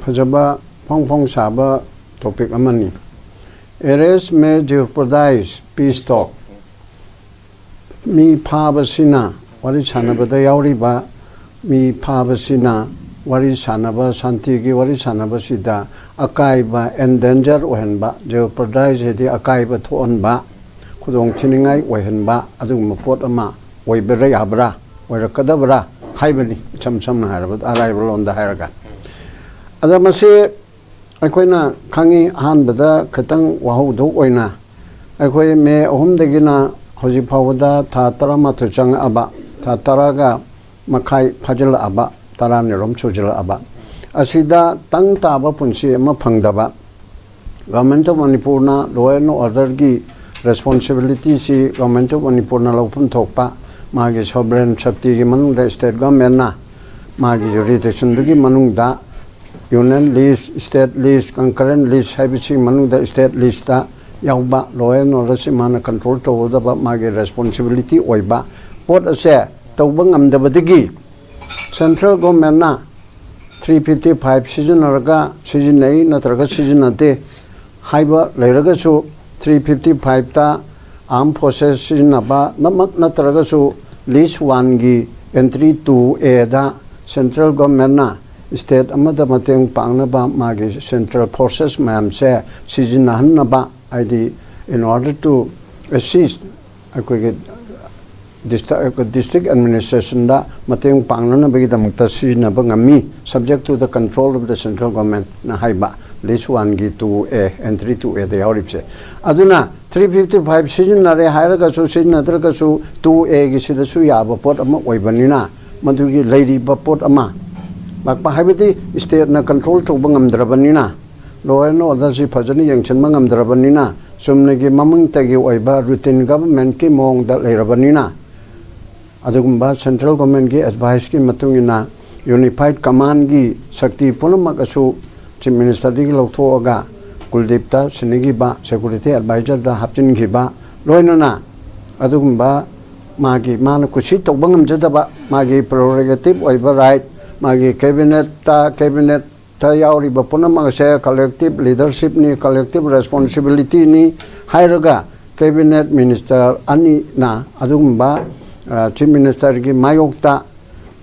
fajaba phong saba topic amani. Arrest may jeopardize peace talk. Mi phabasina wari sanabada yauriba mi phabasina wari sanaba santigi wari sanaba sida akaiba endanger ohenba jeopardize hedi akaiba thonba khudong thiningai ohenba adugma pot ama oibera yabra oirakadabra haibani chamna harabad araiba londa haraga adamase aikoina khangi hanbada khatang wahudho oina aikoi me ahumdagina hoji phawda tha tarama to chang aba tha taraga makhai phajil aba tarani rom chujil aba asida tang taba punsi ma phangdaba government of Manipur na law and order gi responsibility si government of Manipur na lopun thokpa magi sovereign shakti gi manung da state government na magi jurisdiction gi manung da union list state list concurrent list habisi manung da state list da yauba law and order si mana control to da ba magi responsibility oiba pot ase tawba ngamdabadigi central government na 355 season nei natraga season ate haiba leiraga su 355 ta armed forces season aba namak natraga su list 1 gi entry 2A da central government na state amada mateng pangna ba magi central forces mam se season na ba id in order to assist district administration da mateng panglana bagi damta sina bangami subject to the control of the central government na haiba list 1 gi 2A entry 2A the yauripse aduna 355 season na re hairaga su season nadraga su 2A gi sida su yaba pot ama oibanina madugi leiri ba pot ama bakpa haibati state na control to bangamdrabanina law and order si phajani yangchen mangamdrabanina sumnagi mamang tagi oiba routine government ki mong da leirabanina adugumba central government ki advice ki matungina unified command gi sakti punamak asu chief minister di lokthoga Kuldip ta sinigi ba security advisor da hapchin gi ba loinana adugumba magi mana kuchi tobangam jadaba magi prerogative oiba right magi cabinet ta yauri ba punamak se collective leadership ni collective responsibility ni hairaga cabinet minister ani na adugumba chief minister ki mayokta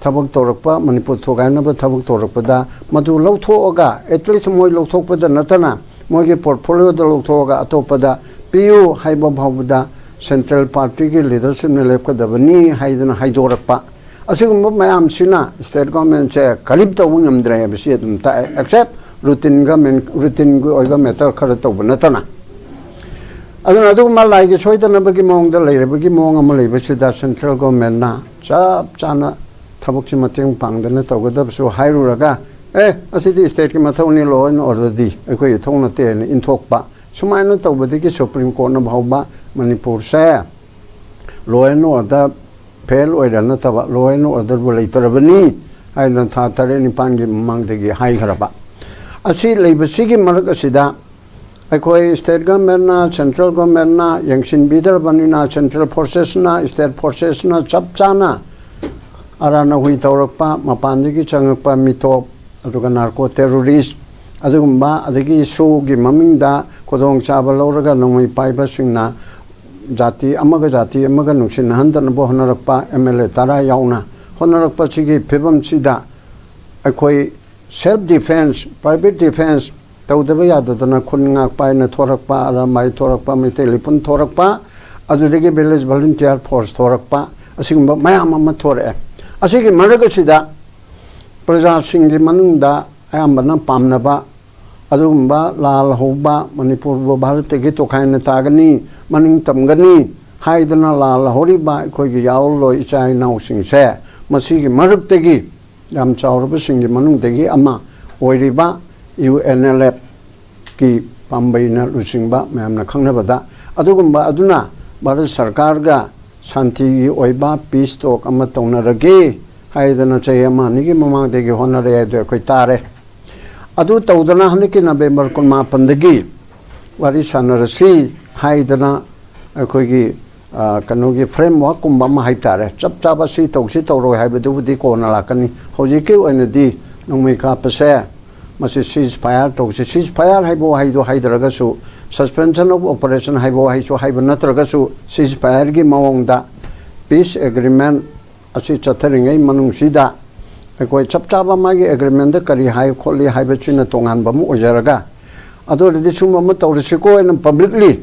thabak torakpa manipur thogaina ba thabak torakpada madu lokthoga at least moi lokthopada natana moi ge portfolio da lokthoga atopada pu haiba bhavda central party ki leadership ne lepka dabani haidana haidorakpa asigumba mayam sina state government che kalib ta wungam dra bisi dum ta accept routine go oiba matter khara to natana aduna adu malai ge choidana bagi mong da leire bagi mong am leiba sida central government na chap chana thabok chi mateng pangdana tawgada su hairuraga asidi state ki mathoni law and order di ekoi thongna te in thokpa sumaina tawbadi ki supreme court na bhawba manipur sa law and order fail oidana tawa law and order bo leitarabani haina tha tare ni pangi mangdegi hai kharaba asi leiba sigi marak asida aikoi state government na central government na yangshin bidar banina central forces na state forces na chap chana arana hui taurakpa mapandigi changakpa mitop aduga narco terrorist adugumba adagi su gi mamingda kodong chaba lawraga nongmai paiba singna jati amaga nungsin handana bo honarakpa MLA tara yauna honarakpa chigi phibam chida aikoi self defense private defense tawdaba yadadana khunngak paina thorakpa ara mai thorakpa mai telefon thorakpa adudagi village volunteer force thorakpa asigumba mayam ama thore asigi maraga sida praja singgi manungda ayambana pamnaba adugumba lal hoba manipur bo bharat gi tokhaina tagani maning tamgani haidana lal horiba khoi yaullo ichai nau singse masigi maraktegi yam chaurba singgi manungdegi ama oiriba UNLF ki pambaina lusingba mayamna khangnabada adugumba aduna bharat sarkar ga santi oiba peace talk ama taunarage haidana chayama nigi mamangdegi honare de koi tare adu taudana haniki November kunma pandagi wari sanarasi haidana koigi kanogi framework kumba ma haitare chap chaba si tausi tauro haibadu di kona lakani hojiki oinadi nongmei ka pase masi ceasefire tawsi ceasefire haibo haido haidragasu suspension of operation haibo haiso haibo natragasu ceasefire gi mawongda peace agreement asi chatharingai manungsida ekoi chapchaba magi agreement da kari hai kholi haiba china tongan bamu ojaraga ado redi suma ma tawrisiko en publicly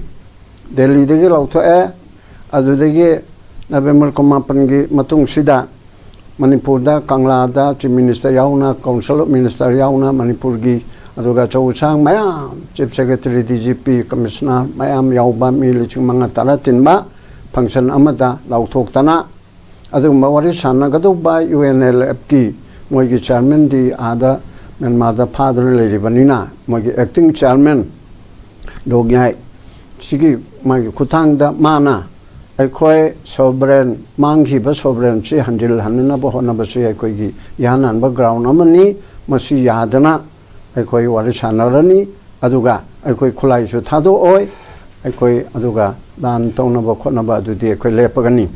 delhi degi lautho e adu degi November kumapan gi matung sida Manipur da Kangla da Chief Minister yauna Council of Minister yauna Manipur gi aduga chawchang mayam Chief Secretary DGP Commissioner mayam yauba mi liching mga taratin ba function amada lauthok tana adu mawari sana gadu ba UNLFT mogi chairman di ada Myanmar da father lady banina mogi acting chairman dogyai sigi magi kutang da mana Ekoi sovereign manghi ba sovereign si handil hanna ba hona ba si ekoi gi yanan ba ground amani masi yadana ekoi wari sanarani aduga ekoi khulai su thado oi ekoi aduga dan tawna ba khona ba adu di ekoi lepagani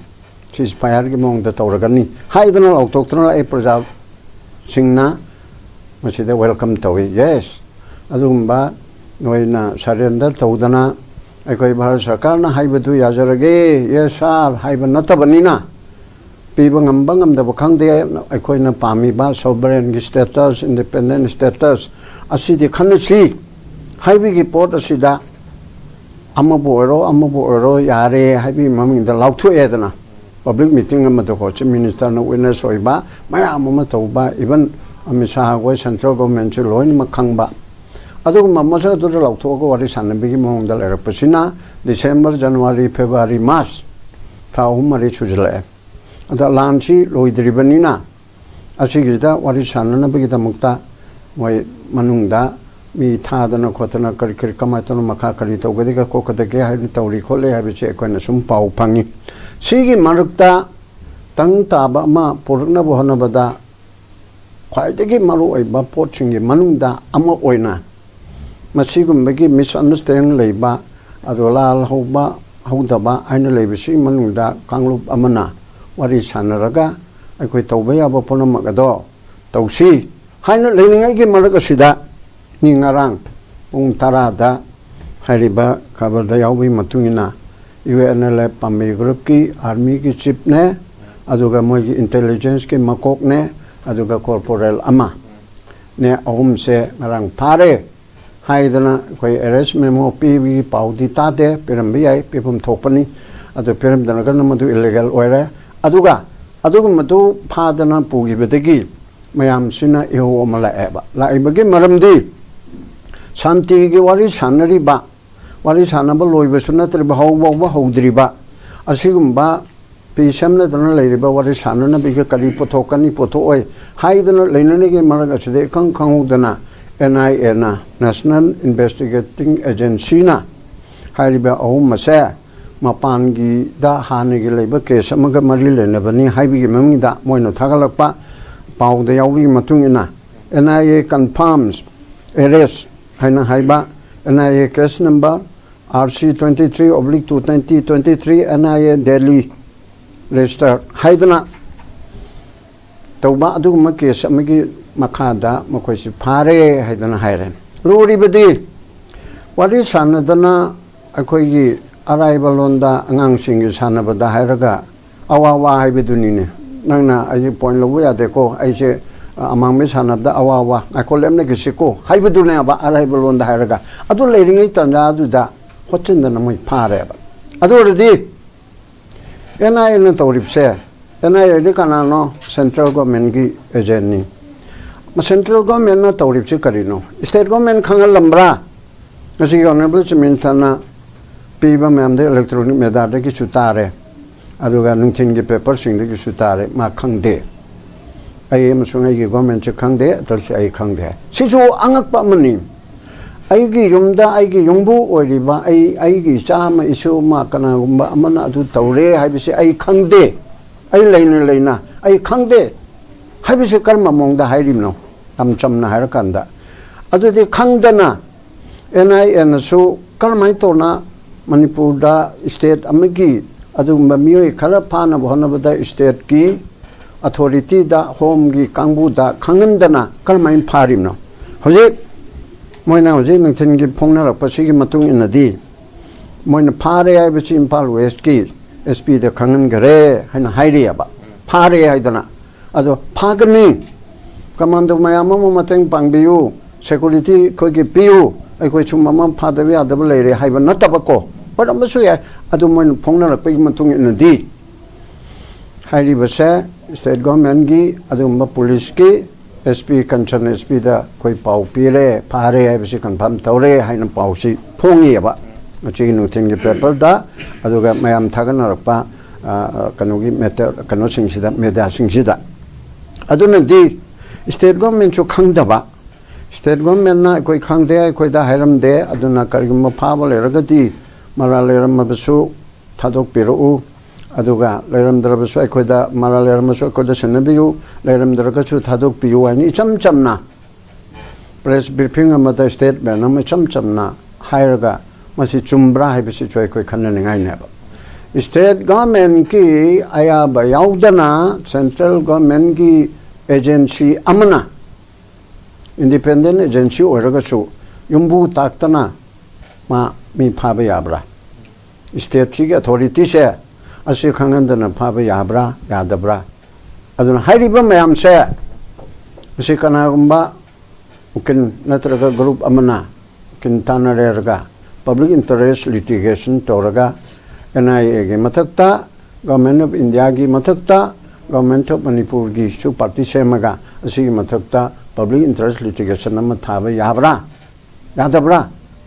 sis payar gi mong da tawragani haidana lautok tana e praja singna masi da welcome tawi yes adumba noina surrender tawdana Ekoi Bharat Sarkar na haibadu yajarage yes sir haiba natabanina piba ngamba ngamdaba khangde ekoi na pami ba sovereign status independent status asidi khanasi haibi gi port asida amabu oro yare haibi maming da lauthu edana public meeting amado ko chief minister na witness oiba mayam ama tawba even amisa go central government chu loin ma khangba aduguma masa dur lauthogo wari sanbigi mongda lerapasina December January February March thahumari chujale ada lanchi loidribanina asigida wari sanana bigi damukta moi manungda mi thadana khotana kar kamatano makha kari tawgadi ka kokadage hai tawri khole ha biche koina sum pau phangi sigi marukta tang taba ma purna bohana bada khwaidagi maru oiba potchingi manungda ama oina Masigumagi misunderstanding leiba adolal hoba hodaba aina leibisi manungda kanglup amana wari sanaraga aikoi tawba yaba ponamagado tawsi haina leiningai gi maraga sida ni ngarang pung tarada hariba kabarda yaubi matungina UNL pami group ki army ki chief ne aduga mogi intelligence ki makok ne aduga corporal ama ne ahum se ngarang pare haidana koi arrest memo PV paudi tade pirambiai pipum thopani adu piram dana kana madu illegal oire aduga madu phadana pugi bedegi mayam sina eho amala eba la ibagi maramdi shanti gi wari sanari ba wari sanaba loiba suna triba hawba hawdriba asigumba pisamna dana leiriba wari sanana biga kali pothokani potho oi haidana leinani gi maraga chide kang dana NIA na National Investigating Agency na hariba ahum masa mapangi da hanigi leiba case amaga mari lenabani haibi maming da moino thagalakpa pauda yawi matungina NIA confirms arrest haina haiba NIA case number RC 23/2023 NIA Delhi register haidana tawba aduguma case amagi makada makoisi phare haidana hairen luri bedi wali sanadana akoi arrival londa angang singi sanabada hairaga awawa haibedunine nangna ai point lobu ya deko ai se amang me sanabda awawa akolemne gisiko haibedune ba arrival londa hairaga adu leiringai tanda adu da hotindana moi phare ba adu redi NIA na tawripse NIA de kanano central government gi agent Central government na tawripsi karino state government khangal lambra nasi honorable chimintana piba memde electronic medada ki sutare aduga nungthin gi paper sing gi sutare ma khangde ai masungai gi government che khangde tarsi ai khangde siju angakpa mani ai gi yumda ai gi yungbu oiriba ai gi chama isu ma kana gumba amana adu tawre haibisi ai khangde ai leina ai khangde haibisi karma mongda hairimno tamchamna harakanda adudi khangdana NIA na su karmai tona Manipur da state amagi adumba mioi khara phana bhona bada state ki authority da home gi kangbu da khangandana karmai pharimno ꯍꯧꯖꯤꯛ ꯃꯣꯏꯅ ꯍꯧꯖꯤꯛ ꯅꯨꯡꯊꯤꯜꯒꯤ ꯐꯣꯡꯅꯔꯛꯄꯁꯤꯒꯤ ꯃꯇꯨꯡ ꯏꯟꯅꯗꯤ ꯃꯣꯏꯅ ꯐꯥꯔꯦ ꯍꯥꯏꯕꯁꯤ ꯏꯝꯐꯥꯜ ꯋꯦꯁꯀꯤ SP ꯗ ꯈꯪꯍꯟꯈꯔꯦ ꯍꯥꯏꯅ ꯍꯥꯏꯔꯤꯑꯕ ꯐꯥꯔꯦ ꯍꯥꯏꯗꯅ ꯑꯗꯣ ꯐꯥꯒꯅꯤ ꯀꯃꯥꯟꯗꯣ ꯃꯌꯥꯝ ꯑꯃ ꯃꯇꯦꯡ ꯄꯥꯡꯕꯤꯌꯨ ꯁꯦꯀꯨꯔꯤꯇꯤ ꯑꯩꯈꯣꯏꯒꯤ ꯄꯤꯌꯨ ꯑꯩꯈꯣꯏ ꯁꯨꯝ ꯑꯃ ꯐꯥꯗꯕ ꯌꯥꯗꯕ ꯂꯩꯔꯦ ꯍꯥꯏꯕ ꯅꯠꯇꯕꯀꯣ ꯑꯣꯏꯔꯝꯕꯁꯨ ꯌꯥꯏ ꯑꯗꯨ ꯃꯣꯏꯅ ꯐꯣꯡꯅꯔꯛꯄꯒꯤ ꯃꯇꯨꯡ ꯏꯟꯅꯗꯤ ꯍꯥꯏꯔꯤꯕꯁꯦ ꯁ꯭ꯇꯦꯠ ꯒꯣꯔꯃꯦꯟꯒꯤ ꯑꯗꯨꯒꯨꯝꯕ ꯄꯨꯂꯤꯁꯀꯤ SP ꯀꯟꯁꯔꯟ SPꯗ ꯑꯩꯈꯣꯏ ꯄꯥꯎ ꯄꯤꯔꯦ ꯐꯥꯔꯦ ꯍꯥꯏꯕꯁꯤ ꯀꯟꯐꯥꯔꯝ ꯇꯧꯔꯦ ꯍꯥꯏꯅ ꯄꯥꯎꯁꯤ ꯐꯣꯡꯉꯤꯑꯕ ꯉꯁꯤꯒꯤ ꯅꯨꯡꯊꯤꯜꯒꯤ ꯄꯦꯄꯔꯗ ꯑꯗꯨꯒ ꯃꯌꯥꯝ ꯊꯥꯒꯠꯅꯔꯛꯄ ꯀꯩꯅꯣꯒꯤ ꯀꯩꯅꯣꯁꯤꯡꯁꯤꯗ ꯃꯦꯗꯤꯌꯥꯁꯤꯡꯁꯤꯗ ꯑꯗꯨꯅꯗꯤ ꯁ꯭ꯇꯦꯠ ꯒꯣꯔꯃꯦꯟꯁꯨ ꯈꯪꯗꯕ ꯁ꯭ꯇꯦꯠ ꯒꯣꯔꯃꯦꯟꯅ ꯑꯩꯈꯣꯏ ꯈꯪꯗꯦ ꯑꯩꯈꯣꯏꯗ ꯍꯥꯏꯔꯝꯗꯦ ꯑꯗꯨꯅ ꯀꯔꯤꯒꯨꯝꯕ ꯐꯥꯕ ꯂꯩꯔꯒꯗꯤ ꯃꯔꯥꯜ ꯂꯩꯔꯝꯃꯕꯁꯨ ꯊꯥꯗꯣꯛꯄꯤꯔꯛꯎ ꯑꯗꯨꯒ ꯂꯩꯔꯝꯗ꯭ꯔꯕꯁꯨ ꯑꯩꯈꯣꯏꯗ ꯃꯔꯥꯜ ꯂꯩꯔꯝꯃꯁꯨ ꯑꯩꯈꯣꯏꯗ ꯁꯤꯟꯅꯕꯤꯌꯨ ꯂꯩꯔꯝꯗ꯭ꯔꯒꯁꯨ ꯊꯥꯗꯣꯛꯄꯤꯌꯨ ꯍꯥꯏꯅ ꯏꯆꯝ ꯆꯝꯅ ꯄ꯭ꯔꯦꯁ ꯕ꯭ꯔꯤꯐꯤꯡ ꯑꯃꯗ ꯁ꯭ꯇꯦꯠꯃꯦꯟ ꯑꯃ ꯏꯆꯝ ꯆꯝꯅ ꯍꯥꯏꯔꯒ ꯃꯁꯤ ꯆꯨꯝꯕ꯭ꯔꯥ ꯍꯥꯏꯕꯁꯤꯁꯨ ꯑꯩꯈꯣꯏ ꯈꯟꯅꯅꯤꯡꯉꯥꯏꯅꯦꯕ ꯁ꯭ꯇꯦꯠ ꯒꯣꯔꯃꯦꯟꯒꯤ ꯑꯌꯥꯕ ꯌꯥꯎꯗꯅ ꯁꯦꯟꯇ꯭ꯔꯦꯜ ꯒꯣꯔꯃꯦꯟꯒꯤ ꯑꯦꯖꯦꯟꯁꯤ ꯑꯃꯅ ꯏꯟꯗꯤꯄꯦꯟꯗꯦꯟ ꯑꯦꯖꯦꯟꯁꯤ ꯑꯣꯏꯔꯒꯁꯨ ꯌꯨꯝꯕꯨ ꯇꯥꯛꯇꯅ ꯃꯤ ꯐꯥꯕ ꯌꯥꯕ꯭ꯔꯥ ꯁ꯭ꯇꯦꯠꯁꯤꯒꯤ ꯑꯣꯊꯣꯔꯤꯇꯤꯁꯦ ꯑꯁꯤ ꯈꯪꯍꯟꯗꯅ ꯐꯥꯕ ꯌꯥꯕ꯭ꯔꯥ ꯌꯥꯗꯕ꯭ꯔꯥ ꯑꯗꯨꯅ ꯍꯥꯏꯔꯤꯕ ꯃꯌꯥꯝꯁꯦ ꯃꯁꯤ ꯀꯅꯥꯒꯨꯝꯕ ꯎꯀꯤꯜ ꯅꯠꯇ꯭ꯔꯒ ꯒ꯭ꯔꯨꯞ ꯑꯃꯅ ꯎꯀꯤꯜ ꯇꯥꯟꯅꯔꯦꯔꯒ ꯄꯕ꯭ꯂꯤꯛ ꯏꯟꯇꯔꯦꯁ ꯂꯤꯇꯤꯒꯦꯁꯟ ꯇꯧꯔꯒ NIAꯒꯤ ꯃꯊꯛꯇ ꯒꯚꯔꯟꯃꯦꯟꯠ ꯑꯣꯐ ꯏꯟꯗꯤꯌꯥꯒꯤ ꯃꯊꯛꯇ ꯒꯚꯔꯟꯃꯦꯟꯠ ꯑꯣꯐ ꯃꯅꯤꯄꯨꯔꯒꯤꯁꯨ ꯄꯥꯔꯇꯤ ꯁꯦꯝꯃꯒ ꯑꯁꯤꯒꯤ ꯃꯊꯛꯇ ꯄꯕ꯭ꯂꯤꯛ ꯏꯟꯇꯔꯦꯁ ꯂꯤꯇꯤꯒꯦꯁꯟ ꯑꯃ ꯊꯥꯕ ꯌꯥꯕ꯭ꯔꯥ ꯌꯥꯗꯕ꯭ꯔꯥ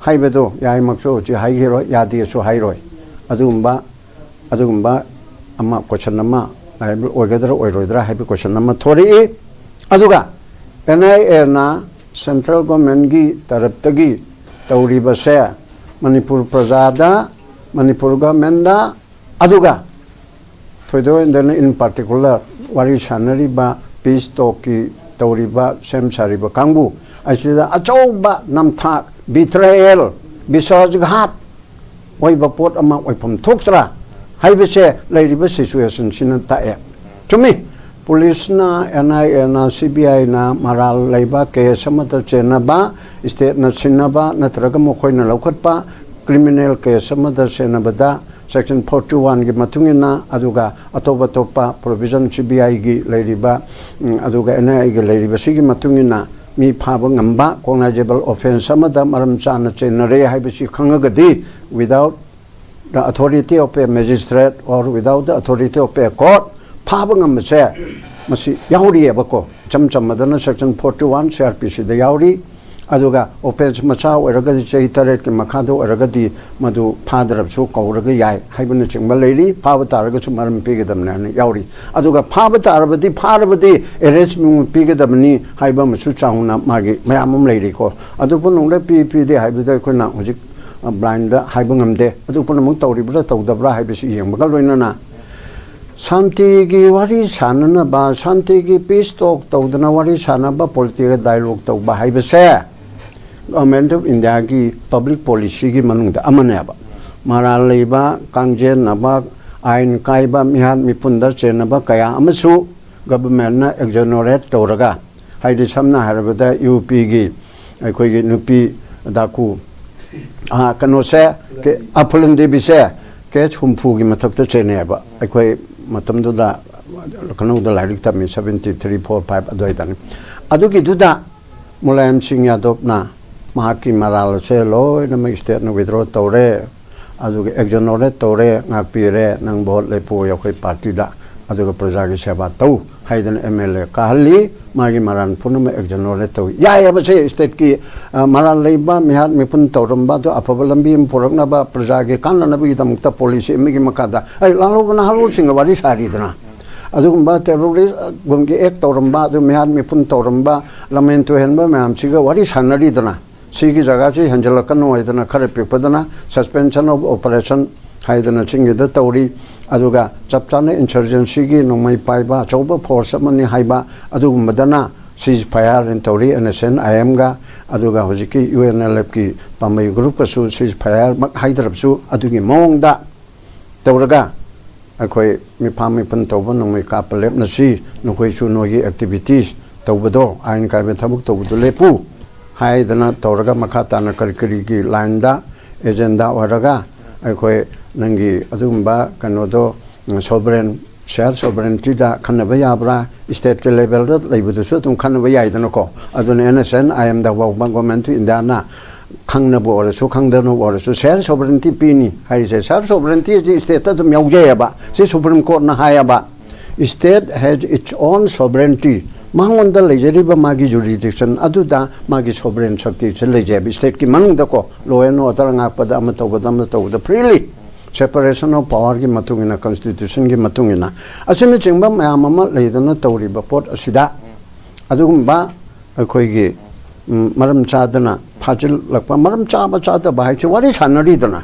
ꯍꯥꯏꯕꯗꯣ ꯌꯥꯏꯃꯛꯁꯨ ꯍꯧꯖꯤꯛ ꯍꯥꯏꯈꯤꯔꯣꯏ ꯌꯥꯗꯦꯁꯨ ꯍꯥꯏꯔꯣꯏ ꯑꯗꯨꯒꯨꯝꯕ ꯑꯃ ꯀꯣꯏꯁꯟ ꯑꯃ ꯑꯣꯏꯒꯗ꯭ꯔꯥ ꯑꯣꯏꯔꯣꯏꯗ꯭ꯔꯥ ꯍꯥꯏꯕ ꯀꯣꯏꯁꯟ ꯑꯃ ꯊꯣꯔꯛꯏ ꯑꯗꯨꯒ NIAꯅ ꯁꯦꯟꯇ꯭ꯔꯦꯜ ꯒꯣꯔꯃꯦꯟꯠꯒꯤ ꯇꯔꯞꯇꯒꯤ ꯇꯧꯔꯤꯕꯁꯦ ꯃꯅꯤꯄꯨꯔ ꯄ꯭ꯔꯖꯥꯗ ꯃꯅꯤꯄꯨꯔ ꯒꯣꯔꯃꯦꯟꯠꯗ ꯑꯗꯨꯒ ꯊꯣꯏꯗꯣꯛ ꯏꯟ ꯄꯥꯔꯇꯤꯀꯨꯂꯔ ꯋꯥꯔꯤ ꯁꯥꯟꯅꯔꯤꯕ ꯄꯤꯁ ꯇꯣꯛꯀꯤ ꯇꯧꯔꯤꯕ ꯁꯦꯝ ꯁꯥꯔꯤꯕ ꯀꯥꯡꯕꯨ ꯑꯁꯤꯗ ꯑꯆꯧꯕ ꯅꯝꯊꯥꯛ ꯕꯤꯇ꯭ꯔꯦꯌꯦꯜ ꯕꯤꯁ꯭ꯋꯥꯁꯘꯥꯠ ꯑꯣꯏꯕ ꯄꯣꯠ ꯑꯃ ꯑꯣꯏꯐꯝ ꯊꯣꯛꯇ꯭ꯔꯥ ꯍꯥꯏꯕꯁꯦ ꯂꯩꯔꯤꯕ ꯁꯤꯆꯨꯋꯦꯁꯟꯁꯤꯅ ꯇꯥꯛꯑꯦ ꯆꯨꯝꯃꯤ ꯄꯨꯂꯤꯁꯅ NIAꯅ CBIꯅ ꯃꯔꯥꯜ ꯂꯩꯕ ꯀꯦꯁ ꯑꯃꯗ ꯆꯦꯟꯅꯕ ꯁ꯭ꯇꯦꯠꯅ ꯁꯤꯟꯅꯕ ꯅꯠꯇ꯭ꯔꯒ ꯃꯈꯣꯏꯅ ꯂꯧꯈꯠꯄ ꯀ꯭ꯔꯤꯃꯤꯅꯦꯜ ꯀꯦꯁ ꯑꯃꯗ ꯆꯦꯟꯅꯕꯗ ꯁꯦꯛꯁꯟ 41ꯒꯤ ꯃꯇꯨꯡ ꯏꯟꯅ ꯑꯗꯨꯒ ꯑꯇꯣꯞꯄ ꯄ꯭ꯔꯣꯕꯤꯖꯟ CBIꯒꯤ ꯂꯩꯔꯤꯕ ꯑꯗꯨꯒ NIAꯒꯤ ꯂꯩꯔꯤꯕ ꯁꯤꯒꯤ ꯃꯇꯨꯡ ꯏꯟꯅ ꯃꯤ ꯐꯥꯕ ꯉꯝꯕ ꯀꯣꯒꯅꯥꯏꯖꯦꯕꯜ ꯑꯣꯐꯦꯟꯁ ꯑꯃꯗ ꯃꯔꯝ ꯆꯥꯅ ꯆꯦꯟꯅꯔꯦ ꯍꯥꯏꯕꯁꯤ ꯈꯪꯉꯒꯗꯤ without the authority of a magistrate or without the authority of a court ꯐꯥꯕ ꯉꯝꯕꯁꯦ ꯃꯁꯤ ꯌꯥꯎꯔꯤꯑꯕꯀꯣ ꯏꯆꯝ ꯆꯝꯃꯗꯅ ꯁꯦꯛꯁꯟ 41 CRPCꯗ ꯌꯥꯎꯔꯤ ꯑꯗꯨꯒ ꯑꯣꯐꯦꯟꯁ ꯃꯆꯥ ꯑꯣꯏꯔꯒꯗꯤ ꯆꯍꯤ 8ꯀꯤ ꯃꯈꯥꯗ ꯑꯣꯏꯔꯒꯗꯤ ꯃꯗꯨ ꯐꯥꯗ꯭ꯔꯕꯁꯨ ꯀꯧꯔꯒ ꯌꯥꯏ ꯍꯥꯏꯕꯅꯆꯤꯡꯕ ꯂꯩꯔꯤ ꯐꯥꯕ ꯇꯥꯔꯒꯁꯨ ꯃꯔꯝ ꯄꯤꯒꯗꯕꯅꯤ ꯍꯥꯏꯅ ꯌꯥꯎꯔꯤ ꯑꯗꯨꯒ ꯐꯥꯕ ꯇꯥꯔꯕꯗꯤ ꯐꯥꯔꯕꯗꯤ ꯑꯦꯔꯦꯁ ꯄꯤꯒꯗꯕꯅꯤ ꯍꯥꯏꯕ ꯑꯃꯁꯨ ꯆꯥꯎꯅ ꯃꯥꯒꯤ ꯃꯌꯥꯝ ꯑꯃ ꯂꯩꯔꯤꯀꯣ ꯑꯗꯨ ꯄꯨꯝꯅꯃꯛ ꯄꯤꯗꯦ ꯍꯥꯏꯕꯗ ꯑꯩꯈꯣꯏꯅ ꯍꯧꯖꯤꯛ ꯕ꯭ꯂꯥꯏꯟꯗ ꯍꯥꯏꯕ ꯉꯝꯗꯦ ꯑꯗꯨ ꯄꯨꯝꯅꯃꯛ ꯇꯧꯔꯤꯕ꯭ꯔꯥ ꯇꯧꯗꯕ꯭ꯔꯥ ꯍꯥꯏꯕꯁꯤ ꯌꯦꯡꯕꯒ ꯂꯣꯏꯅꯅ ꯁꯥꯟꯇꯤꯒꯤ ꯋꯥꯔꯤ ꯁꯥꯟꯅꯅꯕ ꯁꯥꯟꯇꯤꯒꯤ ꯄꯤꯁ ꯇꯣꯛ ꯇꯧꯗꯅ ꯋꯥꯔꯤ ꯁꯥꯟꯅꯕ ꯄꯣꯂꯤꯇꯤꯀꯦꯜ ꯗꯥꯏꯂꯣग ꯇꯧꯕ ꯍꯥꯏꯕꯁꯦ ꯒꯚꯔꯟꯃꯦꯟꯠ ꯑꯣꯐ ꯏꯟꯗꯤꯌꯥꯒꯤ ꯄꯕ꯭ꯂꯤꯛ ꯄꯣꯂꯤꯁꯤꯒꯤ ꯃꯅꯨꯡꯗ ꯑꯃꯅꯦꯕ ꯃꯔꯥꯜ ꯂꯩꯕ ꯀꯥꯡꯖꯦꯟꯅꯕ ꯑꯥꯏꯟ ꯀꯥꯏꯕ ꯃꯤꯍꯥꯠ ꯃꯤꯄꯨꯟꯗ ꯆꯦꯟꯅꯕ ꯀꯌꯥ ꯑꯃꯁꯨ ꯒꯚꯔꯟꯃꯦꯟꯠꯅ ꯑꯦꯛꯖꯣꯅꯣꯔꯦꯠ ꯇꯧꯔꯒ ꯍꯥꯏꯗꯤ ꯁꯝꯅ ꯍꯥꯏꯔꯕꯗ UPꯒꯤ ꯑꯩꯈꯣꯏꯒꯤ ꯅꯨꯄꯤ ꯗꯥꯀꯨ ꯀꯩꯅꯣꯁꯦ ꯐꯨꯂꯟ ꯗꯦꯕꯤꯁꯦ ꯀꯦꯁ 60ꯒꯤ ꯃꯊꯛꯇ ꯆꯦꯟꯅꯩꯑꯕ ꯑꯩꯈꯣꯏ ꯃꯇꯝꯗꯨꯗ ꯀꯩꯅꯣꯗ ꯂꯥꯏꯔꯤꯛ ꯇꯝꯃꯤ 73, 4, 5 ꯑꯗꯨꯋꯥꯏꯗꯅꯤ ꯑꯗꯨꯒꯤꯗꯨꯗ ꯃꯨꯂꯥꯌꯝ ꯁꯤꯡ ꯌꯥꯗꯕꯅ ꯃꯍꯥꯛꯀꯤ ꯃꯔꯥꯜ ꯑꯁꯦ ꯂꯣꯏꯅꯃꯛ ꯁ꯭ꯇꯦꯠꯅ ꯋꯤꯗ꯭ꯔꯣ ꯇꯧꯔꯦ ꯑꯗꯨꯒ ꯑꯦꯛꯖꯣꯅꯣꯔꯦꯠ ꯇꯧꯔꯦ ꯉꯥꯛꯄꯤꯔꯦ ꯅꯪ ꯚꯣꯠ ꯂꯦꯞꯄꯨ ꯑꯩꯈꯣꯏ ꯄꯥꯔꯇꯤꯗ ꯑꯗꯨꯒ ꯄ꯭ꯔꯖꯥꯒꯤ ꯁꯦꯕꯥ ꯇꯧ ꯍꯥꯏꯗꯅ MLA ꯀꯥꯍꯜꯂꯤ ꯃꯥꯒꯤ ꯃꯔꯥꯜ ꯄꯨꯝꯅꯃꯛ ꯑꯦꯛꯖꯣꯅꯣꯔꯦꯠ ꯇꯧꯏ ꯌꯥꯏꯑꯕꯁꯦ ꯁ꯭ꯇꯦꯠꯀꯤ ꯃꯔꯥꯜ ꯂꯩꯕ ꯃꯤꯍꯥꯠ ꯃꯤꯄꯨꯟ ꯇꯧꯔꯝꯕ ꯑꯗꯨ ꯑꯐꯕ ꯂꯝꯕꯤ ꯑꯃ ꯄꯨꯔꯛꯅꯕ ꯄ꯭ꯔꯖꯥꯒꯤ ꯀꯥꯟꯅꯅꯕꯒꯤꯗꯃꯛꯇ ꯄꯣꯂꯤꯁꯤ ꯑꯃꯒꯤ ꯃꯈꯥꯗ ꯂꯥꯜꯍꯧꯕ ꯅꯍꯥꯔꯣꯜꯁꯤꯡꯒ ꯋꯥꯔꯤ ꯁꯥꯔꯤꯗꯅ ꯑꯗꯨꯒꯨꯝꯕ ꯇꯦꯔꯣꯔꯤꯁꯒꯨꯝꯒꯤ ꯑꯦꯛ ꯇꯧꯔꯝꯕ ꯑꯗꯨ ꯃꯤꯍꯥꯠ ꯃꯤꯄꯨꯟ ꯇꯧꯔꯝꯕ ꯂꯝꯍꯦꯟ ꯇꯨꯍꯦꯟꯕ ꯃꯌꯥꯝꯁꯤꯒ ꯋꯥꯔꯤ ꯁꯥꯟꯅꯔꯤꯗꯅ ꯁꯤꯒꯤ ꯖꯒꯥꯁꯤ ꯍꯦꯟꯖꯜꯂꯛꯀꯅꯨ ꯍꯥꯏꯗꯅ ꯈꯔ ꯄꯤꯛꯄꯗꯅ ꯁꯁꯄꯦꯟꯁꯟ ꯑꯣꯐ ꯑꯣꯄꯔꯦꯁꯟ ꯍꯥꯏꯗꯅ ꯆꯤꯡꯒꯤꯗ ꯇꯧꯔꯤ ꯑꯗꯨꯒ ꯆꯞ ꯆꯥꯅ ꯏꯟꯁꯔꯖꯦꯟꯁꯤꯒꯤ ꯅꯣꯡꯃꯩ ꯄꯥꯏꯕ ꯑꯆꯧꯕ ꯐꯣꯔꯁ ꯑꯃꯅꯤ ꯍꯥꯏꯕ ꯑꯗꯨꯒꯨꯝꯕꯗꯅ ꯁꯤꯖ ꯐꯥꯌꯔ ꯇꯧꯔꯤ NSN IMꯒ ꯑꯗꯨꯒ ꯍꯧꯖꯤꯛꯀꯤ UNLFꯀꯤ ꯄꯥꯝꯕꯩ ꯒ꯭ꯔꯨꯞꯀꯁꯨ ꯁꯤꯖ ꯐꯥꯌꯔꯃꯛ ꯍꯥꯏꯗ꯭ꯔꯕꯁꯨ ꯑꯗꯨꯒꯤ ꯃꯑꯣꯡꯗ ꯇꯧꯔꯒ ꯑꯩꯈꯣꯏ ꯃꯤꯐꯥꯝ ꯃꯤꯄꯟ ꯇꯧꯕ ꯅꯣꯡꯃꯩ ꯀꯥꯞꯄ ꯂꯦꯞꯅꯁꯤ ꯅꯈꯣꯏꯁꯨ ꯅꯣꯏꯒꯤ ꯑꯦꯛꯇꯤꯚꯤꯇꯤꯁ ꯇꯧꯕꯗꯣ ꯑꯥꯏꯟ ꯀꯥꯏꯕ ꯊꯕꯛ ꯇꯧꯕꯗꯣ ꯂꯦꯞꯄꯨ हाइदना तौरगा मखा ताना करी की लाइन एजेंडा होरगा अखोय नंगी अदुगुम्बा कनोदो सोवरेन सेल्फ सोवरेनिटी दा खनबा याब्रा स्टेट के लेवल दा लेबदुसु तुम खनबा याइदनको अदुने एनएसएन आईएम दा वर्क गवर्नमेंट इंडिया ना खंगनबो ओरसु खंगदनो ओरसु सेल्फ सोवरेनिटी पीनी हाइसे सेल्फ सोवरेनिटी जी स्टेट दा तुम याउजेबा से सुप्रीम कोर्ट ना हायाबा state has its own sovereignty मांगोंदा लेजरिबा मागी जुरिडिक्शन अदुदा मागी सोवरेन शक्ति से लेजेब स्टेट की मंगदको law and order ngakpada ama tawda freely separation of power की मतुंगिना constitution की मतुंगिना असुन चिंबा मयाम अमा लेदना तौरिबा पोट असिदा अदुगुम्बा अखोयगी मरम चादना फाजिल लकपा मरम चाबा चादा बाहाइचे वारी सानरीदना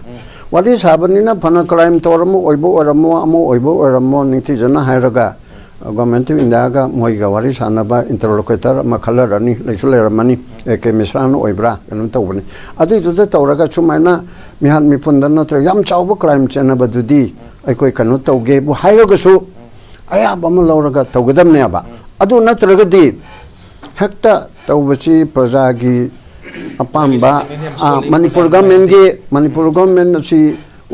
वारी साबनिना फना क्राइम तोरमो ओइबो ओरमो अमो ओइबो ओरमो नितिजना हायरगा गवर्नमेंट इंडिया का मोइगा वारी सानबा इंटरलोकेटर मखलरनी लेसुलेरमनी एके मिश्रान ओइब्रा कनम तौबनी अदुइदुदा तौरगा सुमाइना मिहान मिपुंदन नत्र याम चावबो क्राइम चेनबदुदी अखोय कनो तौगे बु हायरगसु अयाब अम लौरगा तौगदमनेबा अदु नत्रगदी हेक्ता तौबची प्रजागी अपाम्बा मणिपुर गवर्नमेंट अछि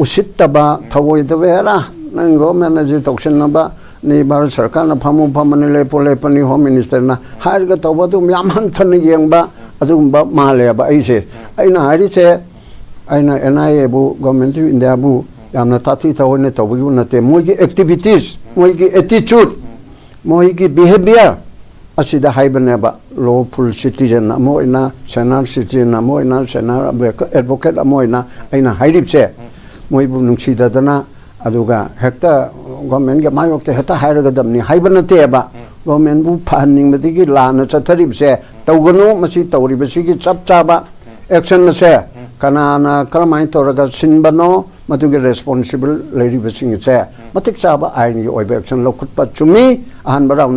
उसितबा थवोइदबेरा नंग गवर्नमेंट जी तौसनबा नि भारत सरकार ना फामु फामने लेपोलेपनी होम मिनिस्टर ना हारगा तौबदु म्याम हंथन येंबा अदुगुम्बा मालेबा ऐसे ऐना हारिसे ऐना एनआईए बु गवर्नमेंट इंडिया बु यामना ताती तौने तौबगु नते मोइगी एक्टिविटीज मोइगी एटीट्यूड मोइगी बिहेवियर असिदा हाइबनेबा लॉफुल सिटीजन अमोइना सेनर सिटीजन अमोइना सेनर एडवोकेट अमोइना ऐना हाइरिबसे मोइबु नुंसीदना अदुगा हेक्ता गवर्नमेंट के मायोक्ते हेक्ता हाइरगदमनी हाइबनतेबा गवर्नमेंट बु फानिंगबदिगी लाना चथरिबसे तौगनु मसी तौरिबसिगी चप चाबा एक्शन से कनाना करमाइन तौरगा सिनबनो मदुगे रेस्पोंसिबल लेरिबसिंग से मतिक चाबा आइनगी ओइबे एक्शन लौखुटपा चुमी अहन बराउना